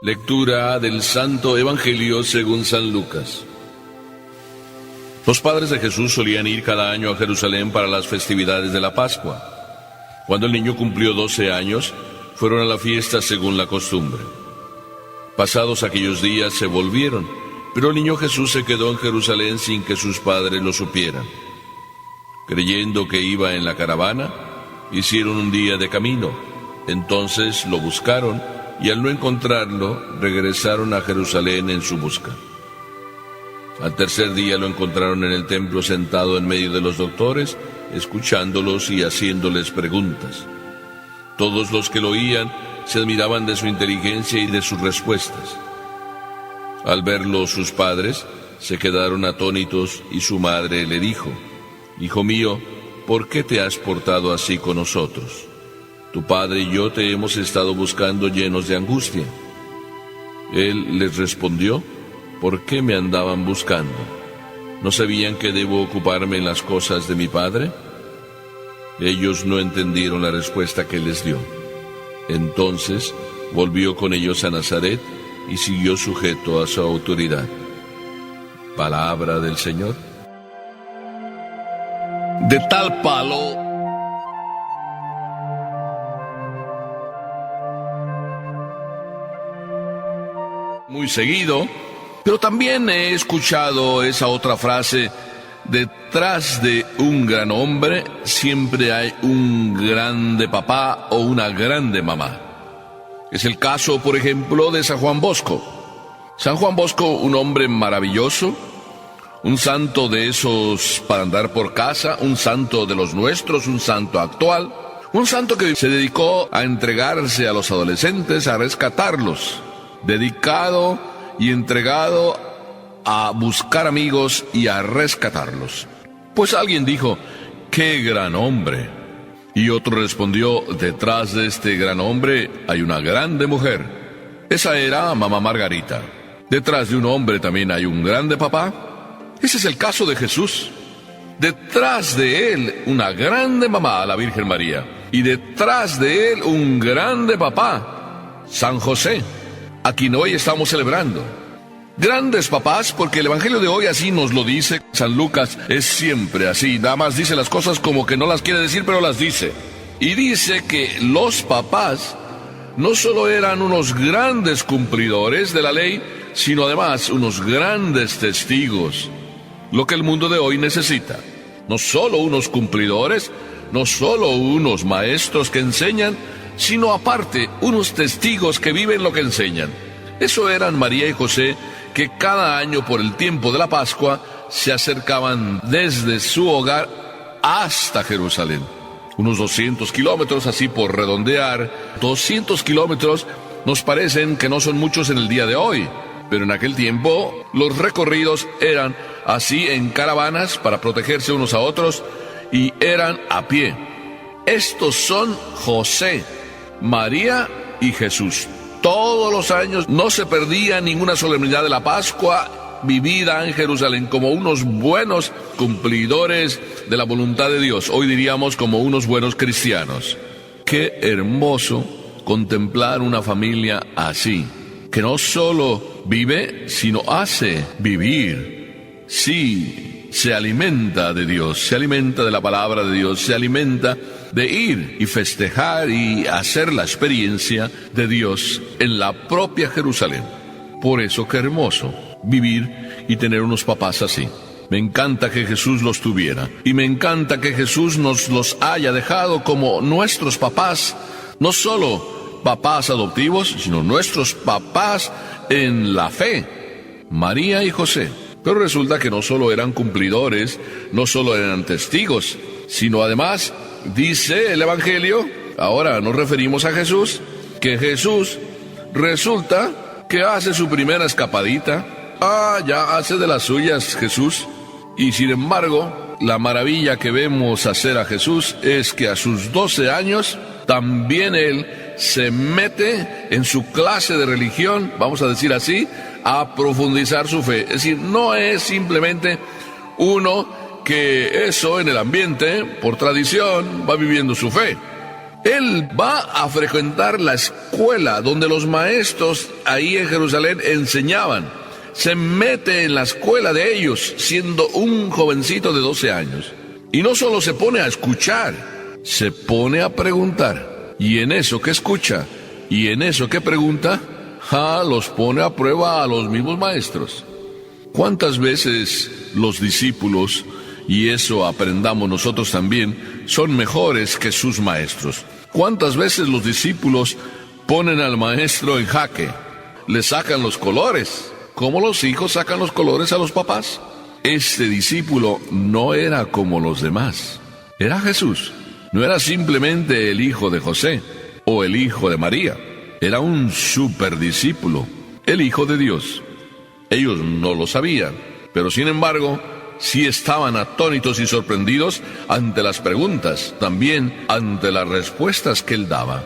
Lectura del Santo Evangelio según San Lucas. Los padres de Jesús solían ir cada año a Jerusalén para las festividades de la Pascua. Cuando el niño cumplió 12 años, fueron a la fiesta según la costumbre. Pasados aquellos días se volvieron, pero el niño Jesús se quedó en Jerusalén sin que sus padres lo supieran. Creyendo que iba en la caravana, hicieron un día de camino. Entonces lo buscaron y al no encontrarlo, regresaron a Jerusalén en su busca. Al tercer día lo encontraron en el templo sentado en medio de los doctores, escuchándolos y haciéndoles preguntas. Todos los que lo oían se admiraban de su inteligencia y de sus respuestas. Al verlo sus padres, se quedaron atónitos y su madre le dijo: «Hijo mío, ¿por qué te has portado así con nosotros? Tu padre y yo te hemos estado buscando llenos de angustia». Él les respondió: «¿Por qué me andaban buscando? ¿No sabían que debo ocuparme en las cosas de mi padre?». Ellos no entendieron la respuesta que les dio. Entonces volvió con ellos a Nazaret y siguió sujeto a su autoridad. Palabra del Señor. De tal palo muy seguido, pero también he escuchado esa otra frase: detrás de un gran hombre siempre hay un grande papá o una grande mamá. Es el caso, por ejemplo, de San Juan Bosco. San Juan Bosco, un hombre maravilloso, un santo de esos para andar por casa, un santo de los nuestros, un santo actual, un santo que se dedicó a entregarse a los adolescentes, a rescatarlos, dedicado y entregado a buscar amigos y a rescatarlos. Pues alguien dijo: ¡qué gran hombre! Y otro respondió: detrás de este gran hombre hay una grande mujer. Esa era Mamá Margarita. Detrás de un hombre también hay un grande papá. Ese es el caso de Jesús. Detrás de él una grande mamá, la Virgen María, y detrás de él un grande papá, San José, a quien hoy estamos celebrando. Grandes papás, porque el Evangelio de hoy así nos lo dice. San Lucas es siempre así, nada más dice las cosas como que no las quiere decir, pero las dice. Y dice que los papás no solo eran unos grandes cumplidores de la ley, sino además unos grandes testigos. Lo que el mundo de hoy necesita. No solo unos cumplidores, no solo unos maestros que enseñan, sino aparte unos testigos que viven lo que enseñan. Eso eran María y José, que cada año por el tiempo de la Pascua se acercaban desde su hogar hasta Jerusalén. Unos 200 kilómetros, así por redondear. 200 kilómetros nos parecen que no son muchos en el día de hoy, pero en aquel tiempo los recorridos eran así en caravanas para protegerse unos a otros y eran a pie. Estos son José, María y Jesús. Todos los años no se perdía ninguna solemnidad de la Pascua vivida en Jerusalén como unos buenos cumplidores de la voluntad de Dios. Hoy diríamos como unos buenos cristianos. Qué hermoso contemplar una familia así, que no solo vive, sino hace vivir. Sí, se alimenta de Dios, se alimenta de la palabra de Dios, se alimenta de ir y festejar y hacer la experiencia de Dios en la propia Jerusalén. Por eso, qué hermoso vivir y tener unos papás así. Me encanta que Jesús los tuviera, y me encanta que Jesús nos los haya dejado como nuestros papás, no solo papás adoptivos, sino nuestros papás en la fe, María y José. Pero resulta que no solo eran cumplidores, no solo eran testigos, sino además, dice el Evangelio, ahora nos referimos a Jesús, que Jesús resulta que hace su primera escapadita. Ya hace de las suyas Jesús. Y sin embargo, la maravilla que vemos hacer a Jesús es que a sus 12 años, también él se mete en su clase de religión, vamos a decir así, a profundizar su fe. Es decir, no es simplemente uno que eso en el ambiente, por tradición, va viviendo su fe. Él va a frecuentar la escuela donde los maestros ahí en Jerusalén enseñaban. Se mete en la escuela de ellos siendo un jovencito de 12 años. Y no solo se pone a escuchar, se pone a preguntar. Y en eso que escucha y en eso que pregunta, los pone a prueba a los mismos maestros. ¿Cuántas veces los discípulos, y eso aprendamos nosotros también, son mejores que sus maestros? ¿Cuántas veces los discípulos ponen al maestro en jaque? Le sacan los colores, como los hijos sacan los colores a los papás. Este discípulo no era como los demás. Era Jesús. No era simplemente el hijo de José o el hijo de María. Era un superdiscípulo, el Hijo de Dios. Ellos no lo sabían, pero sin embargo, sí estaban atónitos y sorprendidos ante las preguntas, también ante las respuestas que él daba.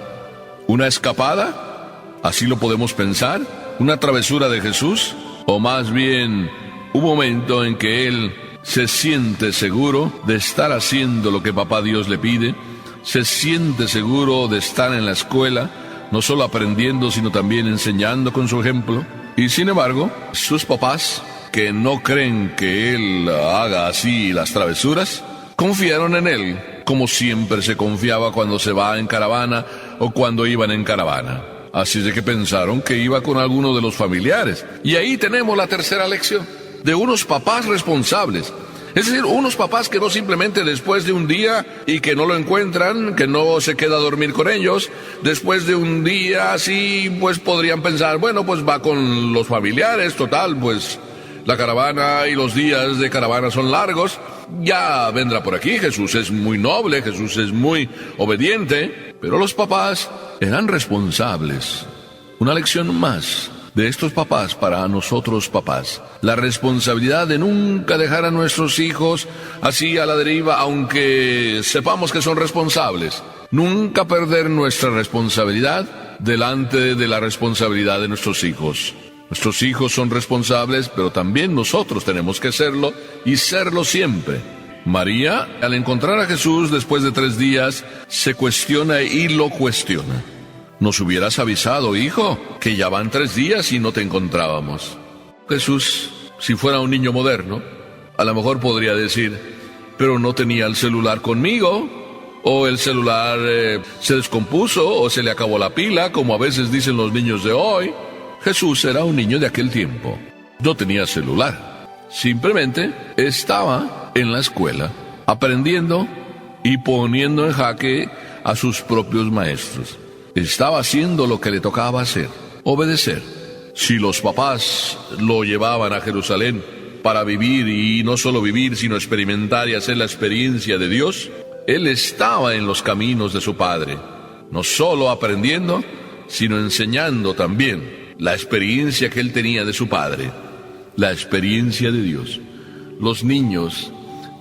¿Una escapada? ¿Así lo podemos pensar? ¿Una travesura de Jesús? O más bien, un momento en que él se siente seguro de estar haciendo lo que Papá Dios le pide, se siente seguro de estar en la escuela, no solo aprendiendo, sino también enseñando con su ejemplo. Y sin embargo, sus papás, que no creen que él haga así las travesuras, confiaron en él, como siempre se confiaba cuando se va en caravana o cuando iban en caravana. Así de que pensaron que iba con alguno de los familiares. Y ahí tenemos la tercera lección, de unos papás responsables. Es decir, unos papás que no simplemente después de un día y que no lo encuentran, que no se queda a dormir con ellos, después de un día así, pues podrían pensar, bueno, pues va con los familiares, total, pues la caravana y los días de caravana son largos, ya vendrá por aquí, Jesús es muy noble, Jesús es muy obediente, pero los papás eran responsables. Una lección más de estos papás para nosotros papás. La responsabilidad de nunca dejar a nuestros hijos así a la deriva, aunque sepamos que son responsables. Nunca perder nuestra responsabilidad delante de la responsabilidad de nuestros hijos. Nuestros hijos son responsables, pero también nosotros tenemos que serlo y serlo siempre. María, al encontrar a Jesús después de 3 días, se cuestiona y lo cuestiona. Nos hubieras avisado, hijo, que ya van 3 días y no te encontrábamos. Jesús, si fuera un niño moderno, a lo mejor podría decir, pero no tenía el celular conmigo, o el celular se descompuso, o se le acabó la pila, como a veces dicen los niños de hoy. Jesús era un niño de aquel tiempo. No tenía celular. Simplemente estaba en la escuela, aprendiendo y poniendo en jaque a sus propios maestros. Estaba haciendo lo que le tocaba hacer, obedecer. Si los papás lo llevaban a Jerusalén para vivir, y no solo vivir, sino experimentar y hacer la experiencia de Dios, él estaba en los caminos de su Padre, no solo aprendiendo, sino enseñando también la experiencia que él tenía de su Padre, la experiencia de Dios. Los niños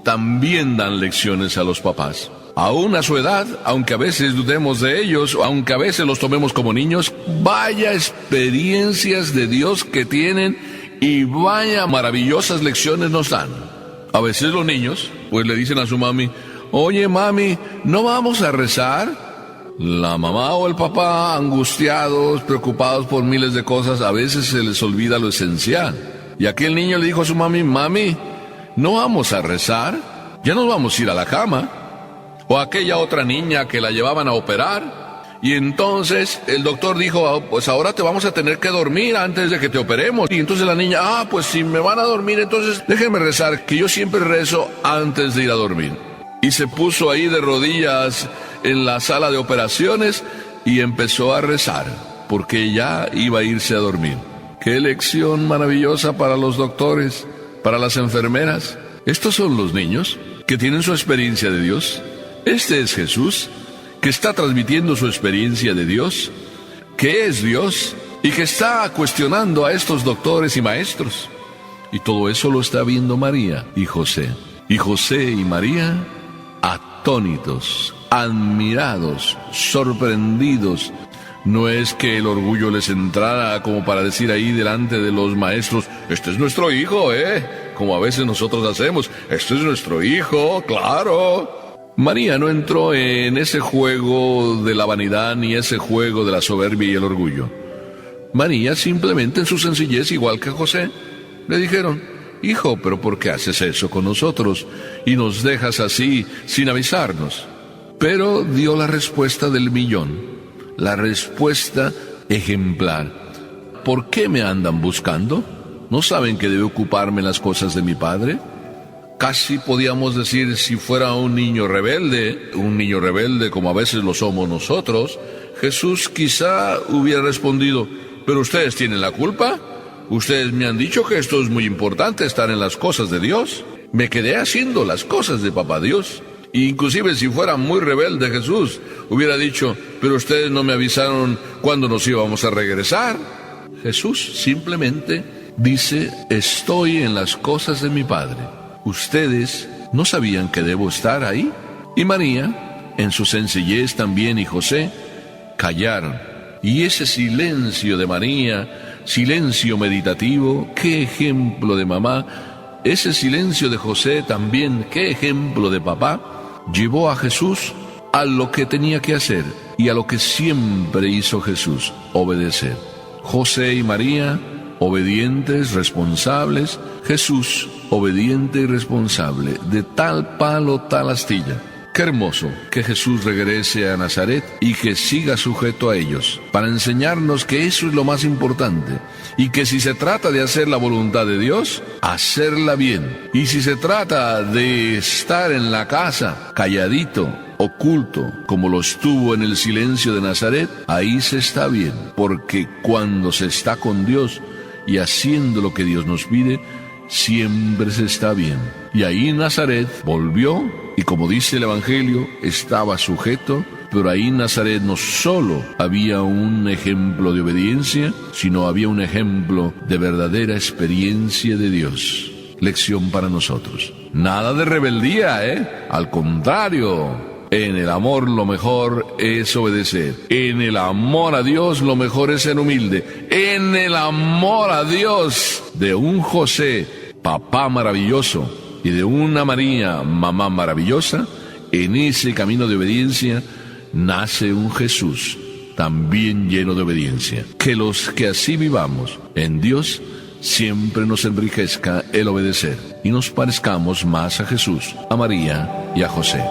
también dan lecciones a los papás. Aún a su edad, aunque a veces dudemos de ellos, aunque a veces los tomemos como niños, vaya experiencias de Dios que tienen y vaya maravillosas lecciones nos dan. A veces los niños, pues le dicen a su mami, oye mami, ¿no vamos a rezar? La mamá o el papá, angustiados, preocupados por miles de cosas, a veces se les olvida lo esencial. Y aquel niño le dijo a su mami, mami, ¿no vamos a rezar? Ya nos vamos a ir a la cama. O aquella otra niña que la llevaban a operar, y entonces el doctor dijo, pues ahora te vamos a tener que dormir antes de que te operemos. Y entonces la niña, pues si me van a dormir, entonces déjenme rezar, que yo siempre rezo antes de ir a dormir. Y se puso ahí de rodillas en la sala de operaciones y empezó a rezar, porque ya iba a irse a dormir. Qué lección maravillosa para los doctores, para las enfermeras. Estos son los niños que tienen su experiencia de Dios. Este es Jesús, que está transmitiendo su experiencia de Dios, que es Dios, y que está cuestionando a estos doctores y maestros. Y todo eso lo está viendo María y José. Y José y María, atónitos, admirados, sorprendidos. No es que el orgullo les entrara como para decir ahí delante de los maestros, este es nuestro hijo, como a veces nosotros hacemos, este es nuestro hijo, claro. María no entró en ese juego de la vanidad ni ese juego de la soberbia y el orgullo. María simplemente en su sencillez, igual que José, le dijeron: hijo, pero ¿por qué haces eso con nosotros y nos dejas así sin avisarnos? Pero dio la respuesta del millón, la respuesta ejemplar. ¿Por qué me andan buscando? ¿No saben que debo ocuparme en las cosas de mi padre? Casi podíamos decir, si fuera un niño rebelde como a veces lo somos nosotros, Jesús quizá hubiera respondido: ¿pero ustedes tienen la culpa? Ustedes me han dicho que esto es muy importante, estar en las cosas de Dios. Me quedé haciendo las cosas de Papá Dios. Inclusive si fuera muy rebelde Jesús, hubiera dicho: pero ustedes no me avisaron cuándo nos íbamos a regresar. Jesús simplemente dice: estoy en las cosas de mi Padre. ¿Ustedes no sabían que debo estar ahí? Y María, en su sencillez también, y José, callaron. Y ese silencio de María, silencio meditativo, qué ejemplo de mamá. Ese silencio de José también, qué ejemplo de papá, llevó a Jesús a lo que tenía que hacer y a lo que siempre hizo Jesús: obedecer. José y María, obedientes, responsables. Jesús, obediente y responsable, de tal palo, tal astilla. Qué hermoso que Jesús regrese a Nazaret y que siga sujeto a ellos, para enseñarnos que eso es lo más importante, y que si se trata de hacer la voluntad de Dios, hacerla bien. Y si se trata de estar en la casa, calladito, oculto, como lo estuvo en el silencio de Nazaret, ahí se está bien, porque cuando se está con Dios y haciendo lo que Dios nos pide, siempre se está bien. Y ahí Nazaret volvió, y como dice el Evangelio, estaba sujeto. Pero ahí en Nazaret no solo había un ejemplo de obediencia, sino había un ejemplo de verdadera experiencia de Dios. Lección para nosotros: nada de rebeldía, al contrario. En el amor lo mejor es obedecer. En el amor a Dios lo mejor es ser humilde. En el amor a Dios de un José, papá maravilloso, y de una María, mamá maravillosa, en ese camino de obediencia nace un Jesús también lleno de obediencia. Que los que así vivamos en Dios siempre nos enriquezca el obedecer y nos parezcamos más a Jesús, a María y a José.